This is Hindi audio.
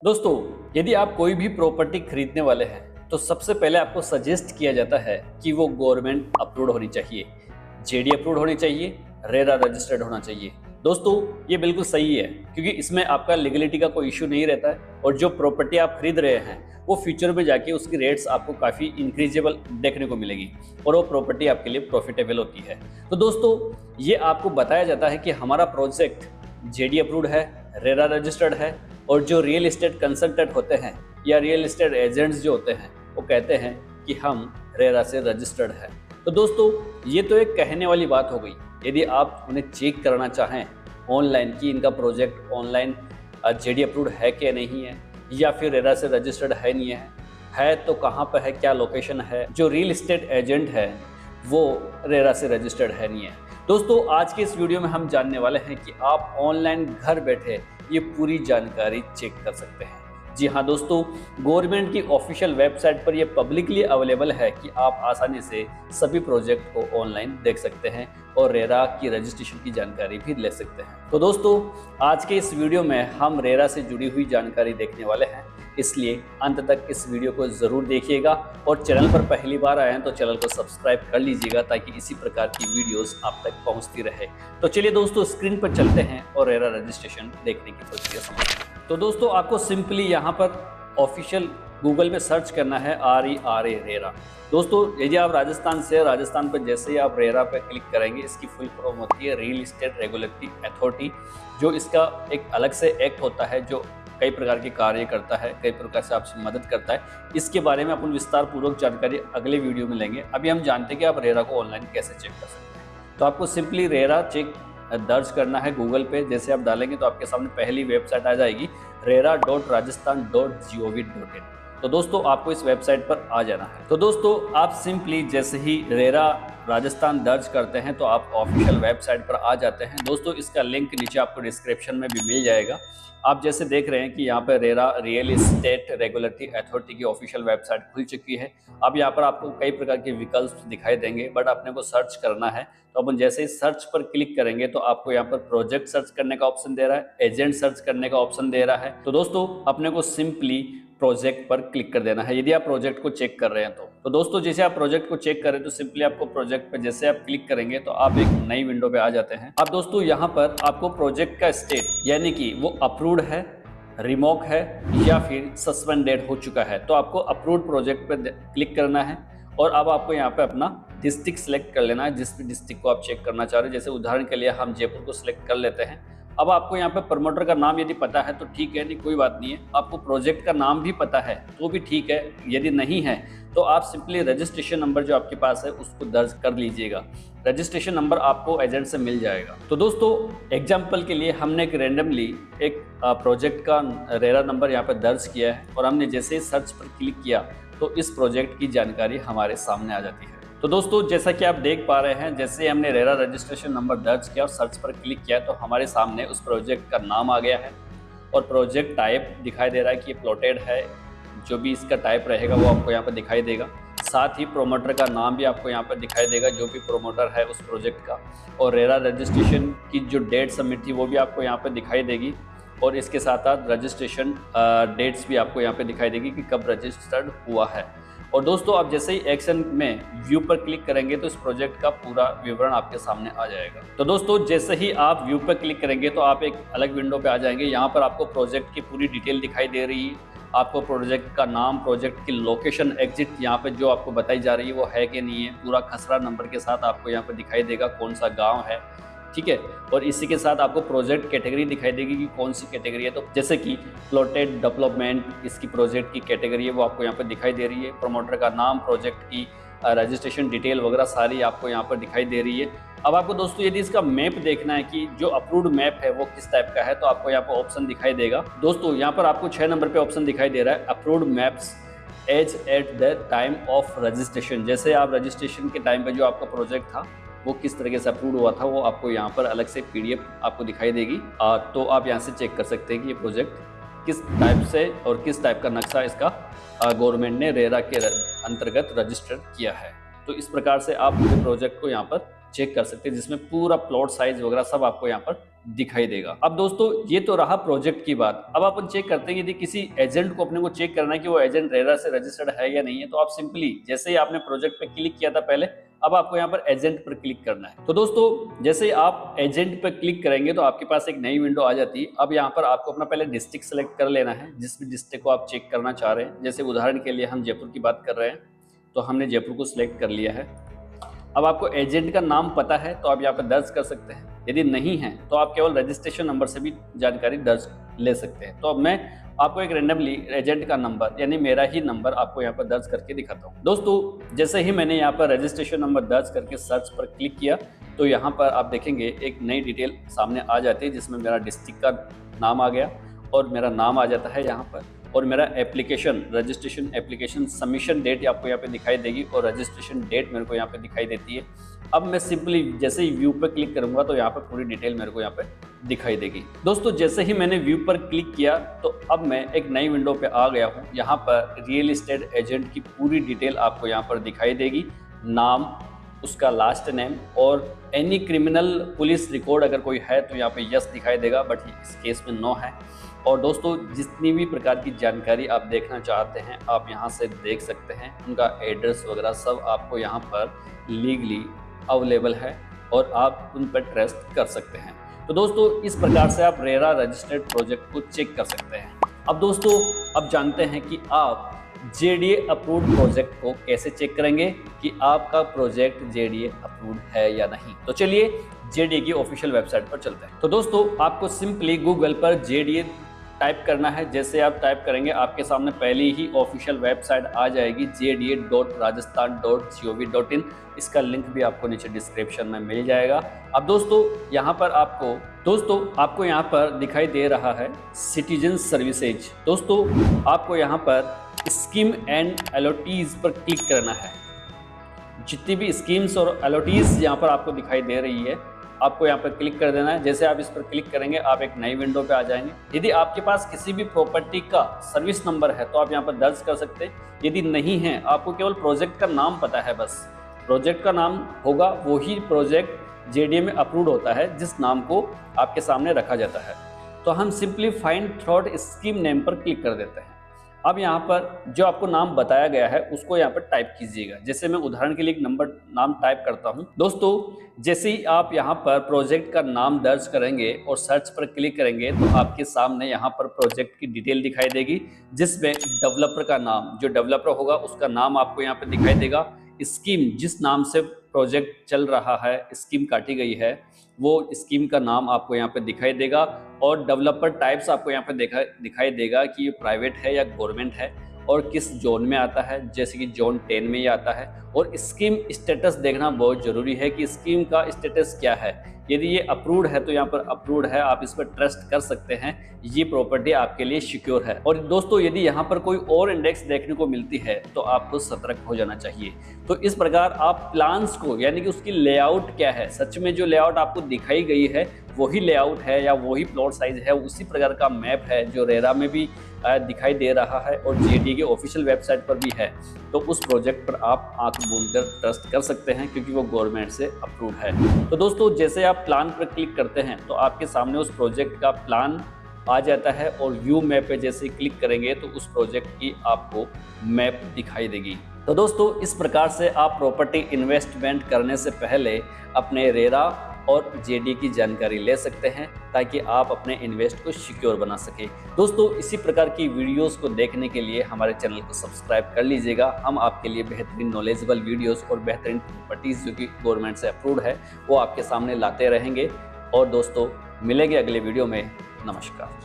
दोस्तों, यदि आप कोई भी प्रॉपर्टी खरीदने वाले हैं तो सबसे पहले आपको सजेस्ट किया जाता है कि वो गवर्नमेंट अप्रूव्ड होनी चाहिए, जेडी अप्रूव्ड होनी चाहिए, रेरा रजिस्टर्ड होना चाहिए। दोस्तों, ये बिल्कुल सही है क्योंकि इसमें आपका लीगलिटी का कोई इशू नहीं रहता है और जो प्रॉपर्टी आप खरीद रहे हैं वो फ्यूचर में जाके उसकी रेट्स आपको काफ़ी इंक्रीजेबल देखने को मिलेगी और वो प्रॉपर्टी आपके लिए प्रॉफिटेबल होती है। तो दोस्तों, ये आपको बताया जाता है कि हमारा प्रोजेक्ट जेडी अप्रूव्ड है, रेरा रजिस्टर्ड है और जो रियल इस्टेट कंसल्टेंट होते हैं या रियल इस्टेट एजेंट्स जो होते हैं वो कहते हैं कि हम रेरा से रजिस्टर्ड है। तो दोस्तों, ये तो एक कहने वाली बात हो गई। यदि आप उन्हें चेक करना चाहें ऑनलाइन कि इनका प्रोजेक्ट ऑनलाइन जेडी अप्रूव्ड है कि नहीं है या फिर रेरा से रजिस्टर्ड है नहीं है तो कहाँ पर है, क्या लोकेशन है, जो रियल इस्टेट एजेंट है वो रेरा से रजिस्टर्ड है नहीं है। दोस्तों, आज के इस वीडियो में हम जानने वाले हैं कि आप ऑनलाइन घर बैठे ये पूरी जानकारी चेक कर सकते हैं। जी हाँ दोस्तों, गवर्नमेंट की ऑफिशियल वेबसाइट पर ये पब्लिकली अवेलेबल है कि आप आसानी से सभी प्रोजेक्ट को ऑनलाइन देख सकते हैं और रेरा की रजिस्ट्रेशन की जानकारी भी ले सकते हैं। तो दोस्तों, आज के इस वीडियो में हम रेरा से जुड़ी हुई जानकारी देखने वाले हैं, इसलिए अंत तक इस वीडियो को ज़रूर देखिएगा और चैनल पर पहली बार आए हैं तो चैनल को सब्सक्राइब कर लीजिएगा ताकि इसी प्रकार की वीडियोस आप तक पहुंचती रहे। तो चलिए दोस्तों, स्क्रीन पर चलते हैं और रेरा रजिस्ट्रेशन देखने की प्रक्रिया समझते हैं। तो दोस्तों, आपको सिंपली यहाँ पर ऑफिशियल गूगल में सर्च करना है RERA रेरा। दोस्तों, यदि आप राजस्थान से, राजस्थान पर जैसे ही आप रेरा पर क्लिक करेंगे, इसकी फुल फॉर्म होती है रियल इस्टेट रेगुलेटरी अथॉरिटी, जो इसका एक अलग से एक्ट होता है जो कई प्रकार के कार्य करता है, कई प्रकार से आपसे मदद करता है। इसके बारे में अपन विस्तार पूर्वक जानकारी अगले वीडियो में लेंगे। अभी हम जानते हैं कि आप रेरा को ऑनलाइन कैसे चेक कर सकते हैं। तो आपको सिंपली रेरा चेक दर्ज करना है गूगल पे। जैसे आप डालेंगे तो आपके सामने पहली वेबसाइट आ जाएगी rera.rajasthan.gov.in। तो दोस्तों, आपको इस वेबसाइट पर आ जाना है। तो दोस्तों, आप सिंपली जैसे ही रेरा राजस्थान दर्ज करते हैं तो आप ऑफिशियल वेबसाइट पर आ जाते हैं। दोस्तों, इसका लिंक नीचे आपको डिस्क्रिप्शन में भी मिल जाएगा। आप जैसे देख रहे हैं कि यहाँ पर RERA real estate regulatory authority की ऑफिशियल वेबसाइट खुल चुकी है। अब यहाँ पर आपको कई प्रकार के विकल्प दिखाई देंगे, बट अपने को सर्च करना है। तो अपन जैसे ही सर्च पर क्लिक करेंगे तो आपको यहाँ पर प्रोजेक्ट सर्च करने का ऑप्शन दे रहा है, एजेंट सर्च करने का ऑप्शन दे रहा है। तो दोस्तों, अपने को सिंपली प्रोजेक्ट पर क्लिक कर देना है यदि आप प्रोजेक्ट को चेक कर रहे हैं तो दोस्तों, जैसे आप प्रोजेक्ट को चेक करें तो सिंपली आपको प्रोजेक्ट पर जैसे आप क्लिक करेंगे तो आप एक नई विंडो पे आ जाते हैं। अब दोस्तों, यहाँ पर आपको प्रोजेक्ट का स्टेट यानी कि वो अप्रूव्ड है, रिमोक है या फिर सस्पेंडेड हो चुका है, तो आपको अप्रूव्ड प्रोजेक्ट पर क्लिक करना है और अब आपको यहाँ पे अपना डिस्ट्रिक्ट सेलेक्ट कर लेना है, जिस भी डिस्ट्रिक्ट को आप चेक करना चाह रहे हैं। जैसे उदाहरण के लिए हम जयपुर को सिलेक्ट कर लेते हैं। अब आपको यहाँ पे प्रमोटर का नाम यदि पता है तो ठीक है, नहीं कोई बात नहीं है। आपको प्रोजेक्ट का नाम भी पता है तो भी ठीक है, यदि नहीं है तो आप सिंपली रजिस्ट्रेशन नंबर जो आपके पास है उसको दर्ज कर लीजिएगा। रजिस्ट्रेशन नंबर आपको एजेंट से मिल जाएगा। तो दोस्तों, एग्जाम्पल के लिए हमने एक रेंडमली एक प्रोजेक्ट का रेरा नंबर यहाँ पर दर्ज किया है और हमने जैसे ही सर्च पर क्लिक किया तो इस प्रोजेक्ट की जानकारी हमारे सामने आ जाती है। तो दोस्तों, जैसा कि आप देख पा रहे हैं, जैसे हमने रेरा रजिस्ट्रेशन नंबर दर्ज किया और सर्च पर क्लिक किया तो हमारे सामने उस प्रोजेक्ट का नाम आ गया है और प्रोजेक्ट टाइप दिखाई दे रहा है कि ये प्लॉटेड है। जो भी इसका टाइप रहेगा वो आपको यहाँ पर दिखाई देगा। साथ ही प्रोमोटर का नाम भी आपको यहाँ पर दिखाई देगा, जो भी प्रोमोटर है उस प्रोजेक्ट का, और रेरा रजिस्ट्रेशन की जो डेट सबमिट थी वो भी आपको यहाँ पर दिखाई देगी और इसके साथ साथ रजिस्ट्रेशन डेट्स भी आपको यहाँ पे दिखाई देगी कि कब रजिस्टर्ड हुआ है। और दोस्तों, आप जैसे ही एक्शन में व्यू पर क्लिक करेंगे तो इस प्रोजेक्ट का पूरा विवरण आपके सामने आ जाएगा। तो दोस्तों, जैसे ही आप व्यू पर क्लिक करेंगे तो आप एक अलग विंडो पे आ जाएंगे। यहाँ पर आपको प्रोजेक्ट की पूरी डिटेल दिखाई दे रही है। आपको प्रोजेक्ट का नाम, प्रोजेक्ट की लोकेशन, एग्जिट यहाँ पे जो आपको बताई जा रही है वो है कि नहीं है, पूरा खसरा नंबर के साथ आपको यहाँ पर दिखाई देगा कौन सा गाँव है, ठीक है। और इसी के साथ आपको प्रोजेक्ट कैटेगरी दिखाई देगी कि कौन सी कैटेगरी है। तो जैसे कि प्लॉटेड डेवलपमेंट इसकी प्रोजेक्ट की कैटेगरी है वो आपको यहाँ पर दिखाई दे रही है। प्रमोटर का नाम, प्रोजेक्ट की रजिस्ट्रेशन डिटेल वगैरह सारी आपको यहाँ पर दिखाई दे रही है। अब आपको दोस्तों यदि इसका मैप देखना है कि जो अप्रूव्ड मैप है वो किस टाइप का है तो आपको यहाँ पर ऑप्शन दिखाई देगा। दोस्तों, यहाँ पर आपको 6 नंबर पे ऑप्शन दिखाई दे रहा है, approved maps as at the time of registration. जैसे आप रजिस्ट्रेशन के टाइम पे जो आपका प्रोजेक्ट था वो किस तरीके से अप्रूव हुआ था वो आपको यहाँ पर अलग से PDF आपको दिखाई देगी। तो आप यहाँ से चेक कर सकते हैं कि ये प्रोजेक्ट किस टाइप से और किस टाइप का नक्शा इसका गवर्नमेंट ने रेरा के अंतर्गत रजिस्टर्ड किया है। तो इस प्रकार से आप पूरे प्रोजेक्ट को यहाँ पर चेक कर सकते हैं, जिसमें पूरा प्लॉट साइज वगैरह सब आपको यहाँ पर दिखाई देगा। अब दोस्तों ये तो रहा प्रोजेक्ट की बात। अब अपन चेक करते हैं यदि किसी एजेंट को अपने को चेक करना है कि वो एजेंट रेरा से रजिस्टर्ड है या नहीं है, तो आप सिंपली जैसे ही आपने प्रोजेक्ट पे क्लिक किया था पहले, अब आपको यहाँ पर एजेंट पर क्लिक करना है। तो दोस्तों जैसे ही आप एजेंट पर क्लिक करेंगे तो आपके पास एक नई विंडो आ जाती है। अब यहाँ पर आपको अपना पहले डिस्ट्रिक्ट सेलेक्ट कर लेना है, जिस भी डिस्ट्रिक्ट को आप चेक करना चाह रहे हैं। जैसे उदाहरण के लिए हम जयपुर की बात कर रहे हैं, तो हमने जयपुर को सिलेक्ट कर लिया है। अब आपको एजेंट का नाम पता है तो आप यहाँ पर दर्ज कर सकते हैं, यदि नहीं है तो आप केवल रजिस्ट्रेशन नंबर से भी जानकारी दर्ज ले सकते हैं। तो अब मैं आपको एक रैंडमली एजेंट का नंबर यानी मेरा ही नंबर आपको यहाँ पर दर्ज करके दिखाता हूँ। दोस्तों जैसे ही मैंने यहाँ पर रजिस्ट्रेशन नंबर दर्ज करके सर्च पर क्लिक किया तो यहाँ पर आप देखेंगे एक नई डिटेल सामने आ जाती है, जिसमें मेरा डिस्ट्रिक्ट का नाम आ गया और मेरा नाम आ जाता है यहाँ पर, और मेरा application registration application submission date आपको यहाँ पे दिखाई देगी और रजिस्ट्रेशन डेट मेरे को यहाँ पे दिखाई देती है। अब मैं सिंपली जैसे ही व्यू पर क्लिक करूंगा तो यहाँ पर पूरी डिटेल मेरे को यहाँ पे दिखाई देगी। दोस्तों जैसे ही मैंने व्यू पर क्लिक किया तो अब मैं एक नई विंडो पे आ गया हूँ। यहाँ पर रियल एस्टेट एजेंट की पूरी डिटेल आपको यहाँ पर दिखाई देगी, नाम, उसका लास्ट नेम और एनी क्रिमिनल पुलिस रिकॉर्ड अगर कोई है तो यहाँ पे यस दिखाई देगा, बट इस केस में नो है। और दोस्तों जितनी भी प्रकार की जानकारी आप देखना चाहते हैं आप यहाँ से देख सकते हैं, उनका एड्रेस वगैरह सब आपको यहाँ पर लीगली अवेलेबल है और आप उन पर ट्रस्ट कर सकते हैं। तो दोस्तों इस प्रकार से आप रेरा रजिस्टर्ड प्रोजेक्ट को चेक कर सकते हैं। अब दोस्तों अब जानते हैं कि आप JDA अप्रूव्ड प्रोजेक्ट को कैसे चेक करेंगे कि आपका प्रोजेक्ट JDA अप्रूव्ड है या नहीं। तो चलिए JDA की ऑफिशियल वेबसाइट पर चलते हैं। तो दोस्तों आपको सिंपली गूगल पर JDA टाइप करना है। जैसे आप टाइप करेंगे आपके सामने पहली ही ऑफिशियल वेबसाइट आ जाएगी jda.rajasthan.gov.in। इसका लिंक भी आपको नीचे डिस्क्रिप्शन में मिल जाएगा। अब दोस्तों यहाँ पर आपको यहाँ पर दिखाई दे रहा है सिटीजन सर्विसेज। दोस्तों आपको यहाँ पर स्कीम एंड अलॉटीज पर क्लिक करना है। जितनी भी स्कीम्स और अलॉटीज यहाँ पर आपको दिखाई दे रही है आपको यहाँ पर क्लिक कर देना है। जैसे आप इस पर क्लिक करेंगे आप एक नई विंडो पे आ जाएंगे। यदि आपके पास किसी भी प्रॉपर्टी का सर्विस नंबर है तो आप यहाँ पर दर्ज कर सकते हैं, यदि नहीं है आपको केवल प्रोजेक्ट का नाम पता है, बस प्रोजेक्ट का नाम होगा वही प्रोजेक्ट JDA में अप्रूव्ड होता है जिस नाम को आपके सामने रखा जाता है। तो हम simply find throat scheme name पर क्लिक कर देते हैं। अब यहाँ पर जो आपको नाम बताया गया है उसको यहाँ पर टाइप कीजिएगा। जैसे मैं उदाहरण के लिए एक नाम टाइप करता हूँ। दोस्तों जैसे ही आप यहाँ पर प्रोजेक्ट का नाम दर्ज करेंगे और सर्च पर क्लिक करेंगे तो आपके सामने यहाँ पर प्रोजेक्ट की डिटेल दिखाई देगी, जिसमें डेवलपर का नाम, जो डेवलपर होगा उसका नाम आपको यहाँ पर दिखाई देगा। स्कीम जिस नाम से प्रोजेक्ट चल रहा है, स्कीम काटी गई है, वो स्कीम का नाम आपको यहाँ पे दिखाई देगा और डेवलपर टाइप्स आपको यहाँ पे दिखाई देगा कि ये प्राइवेट है या गवर्नमेंट है और किस जोन में आता है, जैसे कि जोन 10 में ही आता है। और स्कीम स्टेटस देखना बहुत ज़रूरी है कि स्कीम का स्टेटस क्या है। यदि ये अप्रूव्ड है तो यहाँ पर अप्रूव्ड है, आप इस पर ट्रस्ट कर सकते हैं, ये प्रॉपर्टी आपके लिए सिक्योर है। और दोस्तों यदि यहाँ पर कोई और इंडेक्स देखने को मिलती है तो आपको सतर्क हो जाना चाहिए। तो इस प्रकार आप प्लान्स को यानी कि उसकी लेआउट क्या है, सच में जो लेआउट आपको दिखाई गई है वही लेआउट है या वही प्लॉट साइज है, उसी प्रकार का मैप है जो रेरा में भी दिखाई दे रहा है और JDA के ऑफिशियल वेबसाइट पर भी है। तो उस प्रोजेक्ट पर आप आंख मूंद कर ट्रस्ट कर सकते हैं क्योंकि वो गवर्नमेंट से अप्रूव है। तो दोस्तों जैसे आप प्लान पर क्लिक करते हैं तो आपके सामने उस प्रोजेक्ट का प्लान आ जाता है और व्यू मैप पे जैसे क्लिक करेंगे तो उस प्रोजेक्ट की आपको मैप दिखाई देगी। तो दोस्तों इस प्रकार से आप प्रॉपर्टी इन्वेस्टमेंट करने से पहले अपने रेरा और JDA की जानकारी ले सकते हैं ताकि आप अपने इन्वेस्ट को सिक्योर बना सके। दोस्तों इसी प्रकार की वीडियोस को देखने के लिए हमारे चैनल को सब्सक्राइब कर लीजिएगा। हम आपके लिए बेहतरीन नॉलेजेबल वीडियोस और बेहतरीन प्रॉपर्टीज जो कि गवर्नमेंट से अप्रूव्ड है वो आपके सामने लाते रहेंगे। और दोस्तों मिलेंगे अगले वीडियो में। नमस्कार।